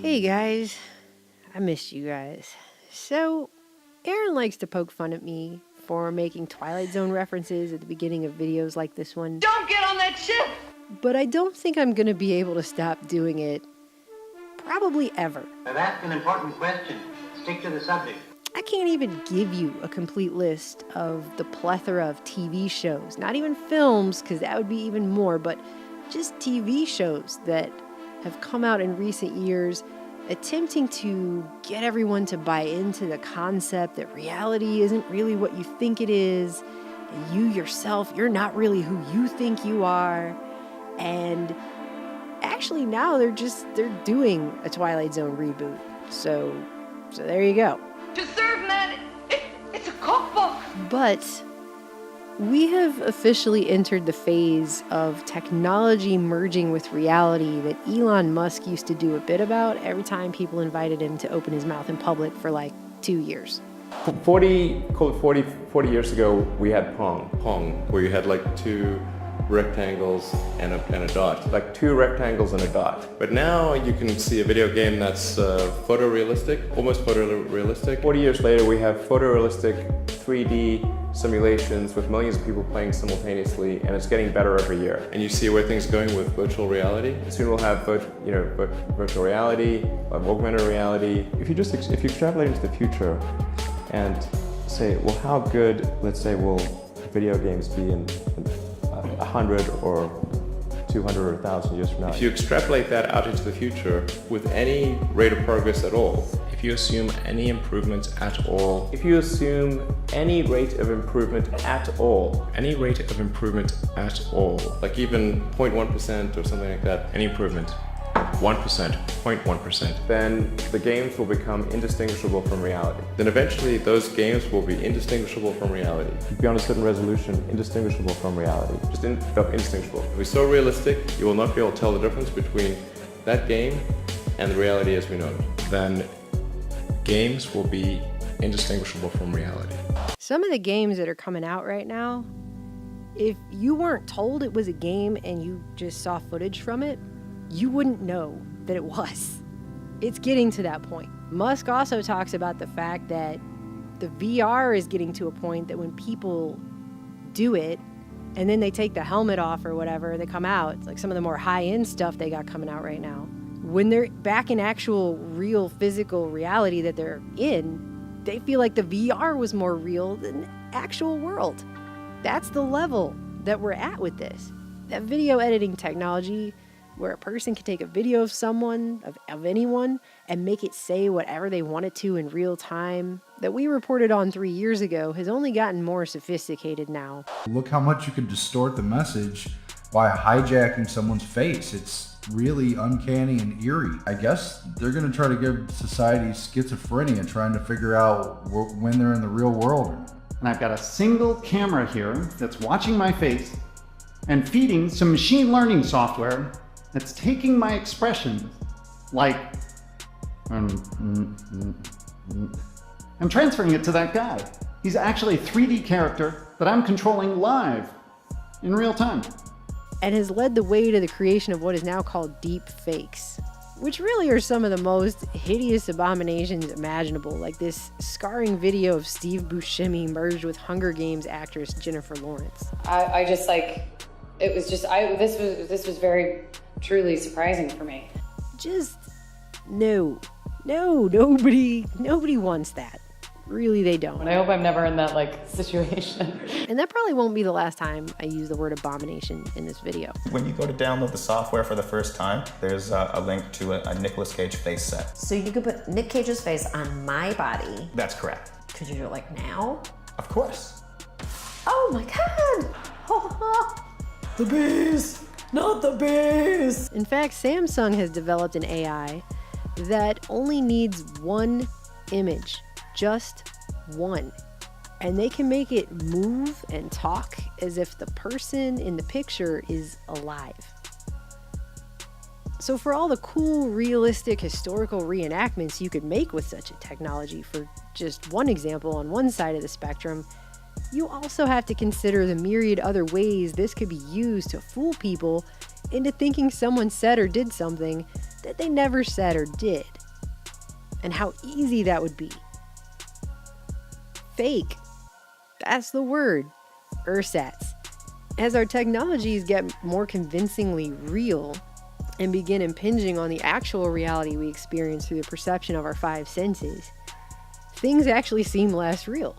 Hey guys, I missed you guys. So, Aaron likes to poke fun at me for making Twilight Zone references at the beginning of videos like this one. Don't get on that ship! But I don't think I'm gonna be able to stop doing it. Probably ever. I've asked an important question. Stick to the subject. I can't even give you a complete list of the plethora of TV shows, not even films, because that would be even more, but just TV shows that have come out in recent years attempting to get everyone to buy into the concept that reality isn't really what you think it is, and you yourself, you're not really who you think you are. And actually now they're doing a Twilight Zone reboot. So there you go. To serve man, it's a cookbook. But we have officially entered the phase of technology merging with reality that Elon Musk used to do a bit about every time people invited him to open his mouth in public for like 2 years. 40 years ago, we had Pong, where you had like two rectangles and a dot, like two rectangles and a dot. But now you can see a video game that's photorealistic, almost photorealistic. 40 years later, we have photorealistic 3D simulations with millions of people playing simultaneously, and it's getting better every year. And you see where things are going with virtual reality. Soon we'll have virtual reality, augmented reality. If you extrapolate into the future and say, well, how good, let's say, will video games be in 100 or 200 or 1,000 years from now? If you extrapolate that out into the future with any rate of progress at all, if you assume any improvements at all, like even 0.1% or something like that, any improvement, 1%, 0.1%, then the games will become indistinguishable from reality. Then eventually those games will be indistinguishable from reality. Beyond a certain resolution, indistinguishable from reality. Just indistinguishable. If it's so realistic, you will not be able to tell the difference between that game and the reality as we know it. Then games will be indistinguishable from reality. Some of the games that are coming out right now, if you weren't told it was a game and you just saw footage from it, you wouldn't know that it was. It's getting to that point. Musk also talks about the fact that the VR is getting to a point that when people do it and then they take the helmet off or whatever, they come out. It's like some of the more high-end stuff they got coming out right now. When they're back in actual real physical reality that they're in, they feel like the VR was more real than the actual world. That's the level that we're at with this. That video editing technology where a person can take a video of someone, of anyone, and make it say whatever they want it to in real time, that we reported on 3 years ago, has only gotten more sophisticated now. Look how much you can distort the message by hijacking someone's face. It's really uncanny and eerie. I guess they're gonna try to give society schizophrenia, trying to figure out when they're in the real world. And I've got a single camera here that's watching my face and feeding some machine learning software that's taking my expressions like, I'm transferring it to that guy. He's actually a 3D character that I'm controlling live in real time. And has led the way to the creation of what is now called deep fakes, which really are some of the most hideous abominations imaginable, like this scarring video of Steve Buscemi merged with Hunger Games actress Jennifer Lawrence. This was very truly surprising for me. Just nobody wants that. Really, they don't. And I hope I'm never in that situation. And that probably won't be the last time I use the word abomination in this video. When you go to download the software for the first time, there's a link to a Nicolas Cage face set. So you could put Nick Cage's face on my body. That's correct. Could you do it like now? Of course. Oh my God. The bees, not the bees. In fact, Samsung has developed an AI that only needs one image, just one. And they can make it move and talk as if the person in the picture is alive. So for all the cool, realistic, historical reenactments you could make with such a technology, for just one example on one side of the spectrum, you also have to consider the myriad other ways this could be used to fool people into thinking someone said or did something that they never said or did. And how easy that would be. Fake. That's the word. Ersatz. As our technologies get more convincingly real and begin impinging on the actual reality we experience through the perception of our five senses, things actually seem less real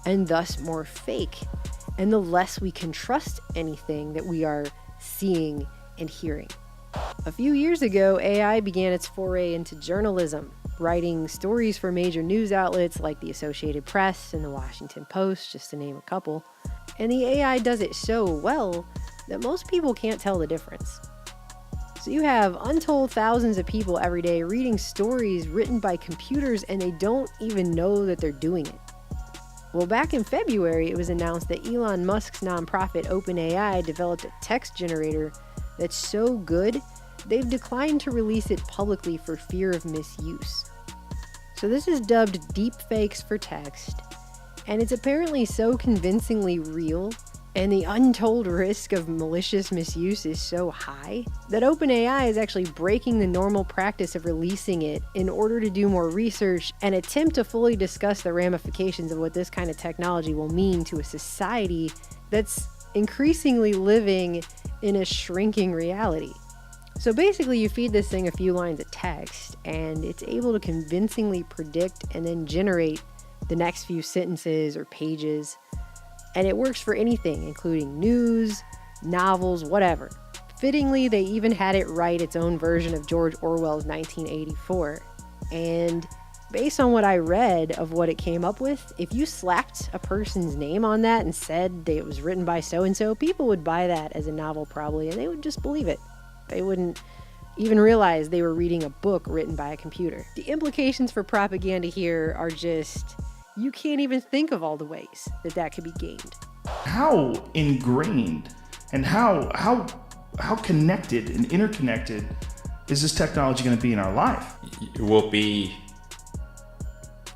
and thus more fake. And the less we can trust anything that we are seeing and hearing. A few years ago, AI began its foray into journalism, writing stories for major news outlets like the Associated Press and the Washington Post, just to name a couple. And the AI does it so well that most people can't tell the difference. So you have untold thousands of people every day reading stories written by computers, and they don't even know that they're doing it. Well, back in February, it was announced that Elon Musk's nonprofit OpenAI developed a text generator that's so good, they've declined to release it publicly for fear of misuse. So this is dubbed deepfakes for text, and it's apparently so convincingly real, and the untold risk of malicious misuse is so high, that OpenAI is actually breaking the normal practice of releasing it in order to do more research and attempt to fully discuss the ramifications of what this kind of technology will mean to a society that's increasingly living in a shrinking reality. So basically, you feed this thing a few lines of text, and it's able to convincingly predict and then generate the next few sentences or pages. And it works for anything, including news, novels, whatever. Fittingly, they even had it write its own version of George Orwell's 1984. And based on what I read of what it came up with, if you slapped a person's name on that and said that it was written by so-and-so, people would buy that as a novel probably, and they would just believe it. They wouldn't even realize they were reading a book written by a computer. The implications for propaganda here are just, you can't even think of all the ways that that could be gained. How ingrained and how connected and interconnected is this technology going to be in our life? It will be,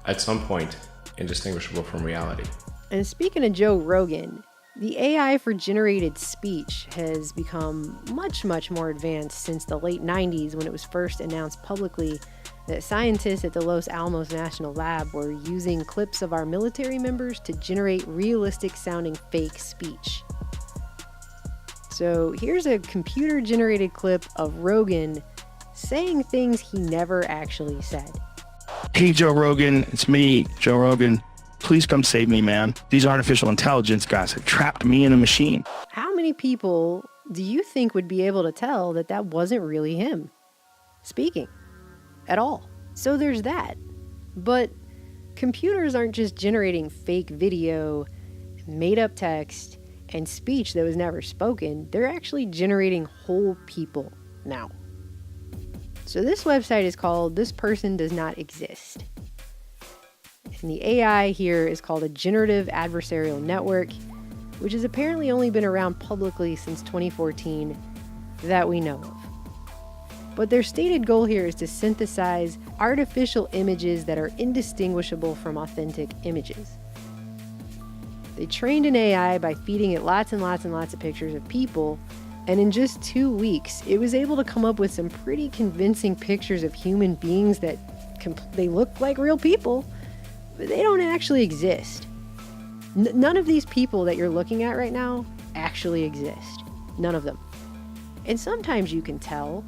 at some point, indistinguishable from reality. And speaking of Joe Rogan, the AI for generated speech has become much, much more advanced since the late 90s when it was first announced publicly that scientists at the Los Alamos National Lab were using clips of our military members to generate realistic sounding fake speech. So here's a computer generated clip of Rogan saying things he never actually said. Hey, Joe Rogan, it's me, Joe Rogan. Please come save me, man. These artificial intelligence guys have trapped me in a machine. How many people do you think would be able to tell that that wasn't really him speaking at all? So there's that. But computers aren't just generating fake video, made up text, and speech that was never spoken. They're actually generating whole people now. So this website is called This Person Does Not Exist. And the AI here is called a generative adversarial network, which has apparently only been around publicly since 2014 that we know of. But their stated goal here is to synthesize artificial images that are indistinguishable from authentic images. They trained an AI by feeding it lots and lots and lots of pictures of people, and in just 2 weeks, it was able to come up with some pretty convincing pictures of human beings that they look like real people, but they don't actually exist. None of these people that you're looking at right now actually exist. None of them. And sometimes you can tell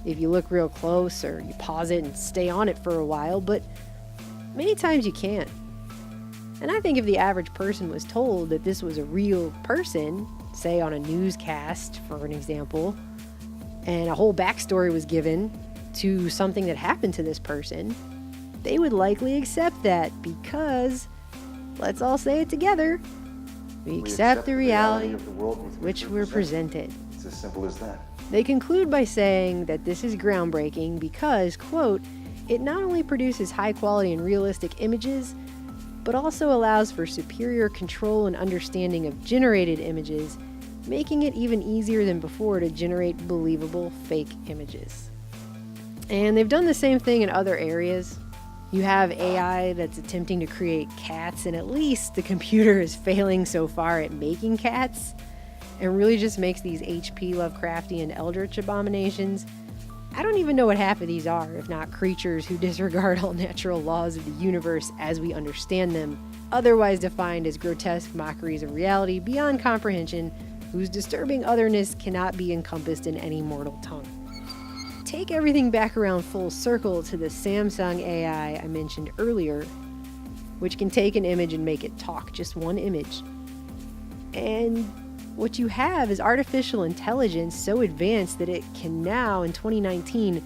if you look real close or you pause it and stay on it for a while, but many times you can't. And I think if the average person was told that this was a real person, say on a newscast, for an example, and a whole backstory was given to something that happened to this person, they would likely accept that because, let's all say it together, we accept the reality of the world with which we're presented. It's as simple as that. They conclude by saying that this is groundbreaking because, quote, it not only produces high quality and realistic images, but also allows for superior control and understanding of generated images, making it even easier than before to generate believable fake images. And they've done the same thing in other areas. You have AI that's attempting to create cats, and at least the computer is failing so far at making cats and really just makes these HP Lovecraftian eldritch abominations. I don't even know what half of these are, if not creatures who disregard all natural laws of the universe as we understand them, otherwise defined as grotesque mockeries of reality beyond comprehension, whose disturbing otherness cannot be encompassed in any mortal tongue. Take everything back around full circle to the Samsung AI I mentioned earlier, which can take an image and make it talk, just one image. And what you have is artificial intelligence so advanced that it can now, in 2019,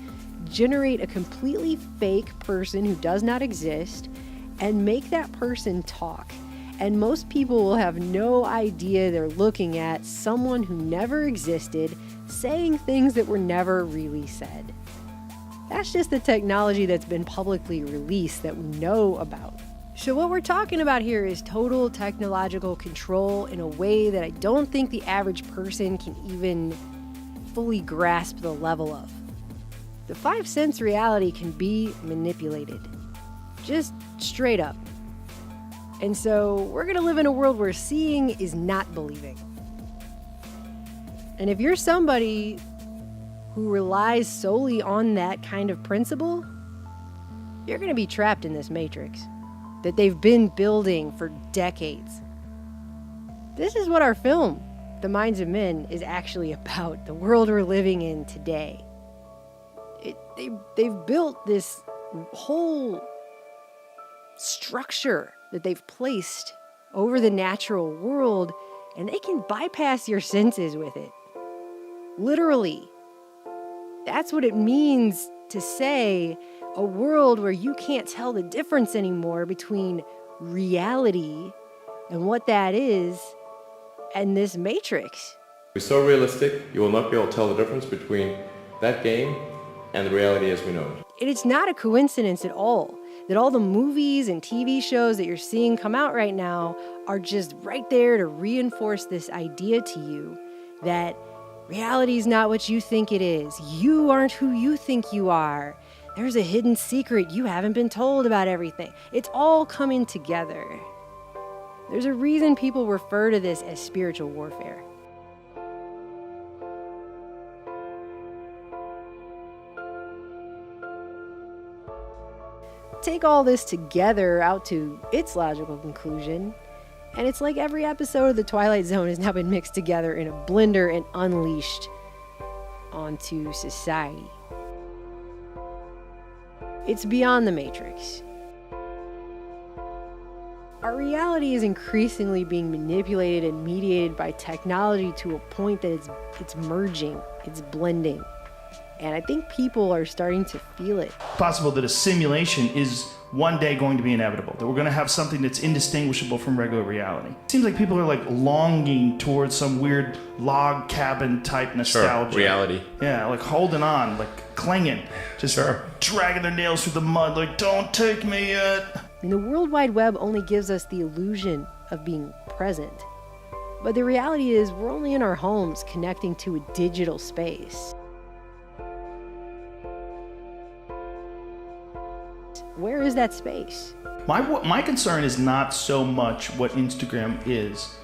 generate a completely fake person who does not exist and make that person talk. And most people will have no idea they're looking at someone who never existed saying things that were never really said. That's just the technology that's been publicly released that we know about. So what we're talking about here is total technological control in a way that I don't think the average person can even fully grasp the level of. The 5 sense reality can be manipulated. Just straight up. And so we're going to live in a world where seeing is not believing. And if you're somebody who relies solely on that kind of principle, you're going to be trapped in this matrix that they've been building for decades. This is what our film, The Minds of Men, is actually about, the world we're living in today. They've built this whole structure that they've placed over the natural world, and they can bypass your senses with it. Literally. That's what it means to say a world where you can't tell the difference anymore between reality and what that is and this matrix. It's so realistic, you will not be able to tell the difference between that game and the reality as we know it. And it's not a coincidence at all that all the movies and TV shows that you're seeing come out right now are just right there to reinforce this idea to you that reality is not what you think it is. You aren't who you think you are. There's a hidden secret you haven't been told about everything. It's all coming together. There's a reason people refer to this as spiritual warfare. Take all this together out to its logical conclusion, and it's like every episode of The Twilight Zone has now been mixed together in a blender and unleashed onto society. It's beyond the Matrix. Our reality is increasingly being manipulated and mediated by technology to a point that it's merging, it's blending. And I think people are starting to feel it. Possible that a simulation is one day going to be inevitable, that we're going to have something that's indistinguishable from regular reality. It seems like people are like longing towards some weird log cabin type nostalgia. Sure, reality. Yeah, like holding on, like clinging, just dragging their nails through the mud, like don't take me yet. And the World Wide Web only gives us the illusion of being present. But the reality is we're only in our homes connecting to a digital space. Where is that space? My concern is not so much what Instagram is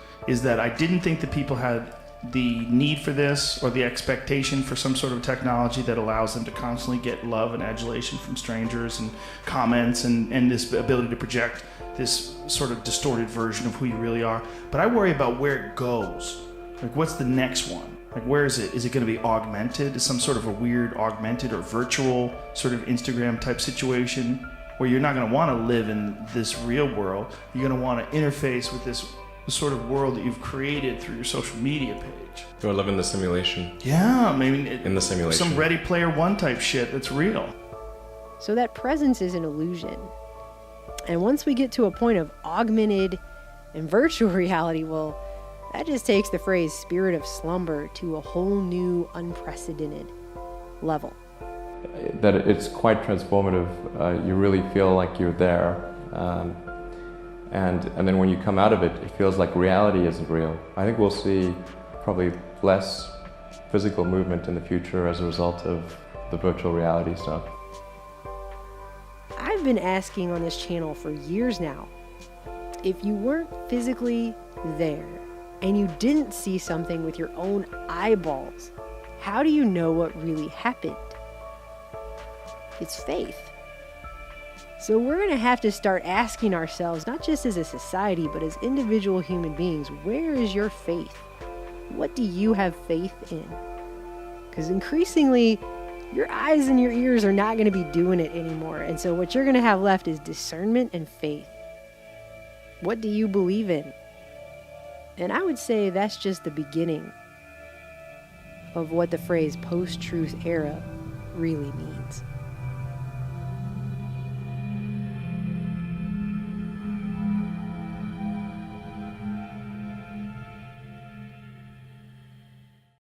that I didn't think that people had the need for this or the expectation for some sort of technology that allows them to constantly get love and adulation from strangers and comments and this ability to project this sort of distorted version of who you really are. But I worry about where it goes. Like, what's the next one? Like, where is it? Is it going to be augmented? Is some sort of a weird augmented or virtual sort of Instagram type situation where you're not going to want to live in this real world? You're going to want to interface with this sort of world that you've created through your social media page. Or live in the simulation. Yeah, maybe in the simulation. Some Ready Player One type shit that's real. So that presence is an illusion. And once we get to a point of augmented and virtual reality, well, that just takes the phrase spirit of slumber to a whole new, unprecedented level. That it's quite transformative. You really feel like you're there. And then when you come out of it, it feels like reality isn't real. I think we'll see probably less physical movement in the future as a result of the virtual reality stuff. I've been asking on this channel for years now, if you weren't physically there and you didn't see something with your own eyeballs, how do you know what really happened? It's faith. So we're going to have to start asking ourselves, not just as a society, but as individual human beings, where is your faith? What do you have faith in? Because increasingly, your eyes and your ears are not going to be doing it anymore. And so what you're going to have left is discernment and faith. What do you believe in? And I would say that's just the beginning of what the phrase post-truth era really means.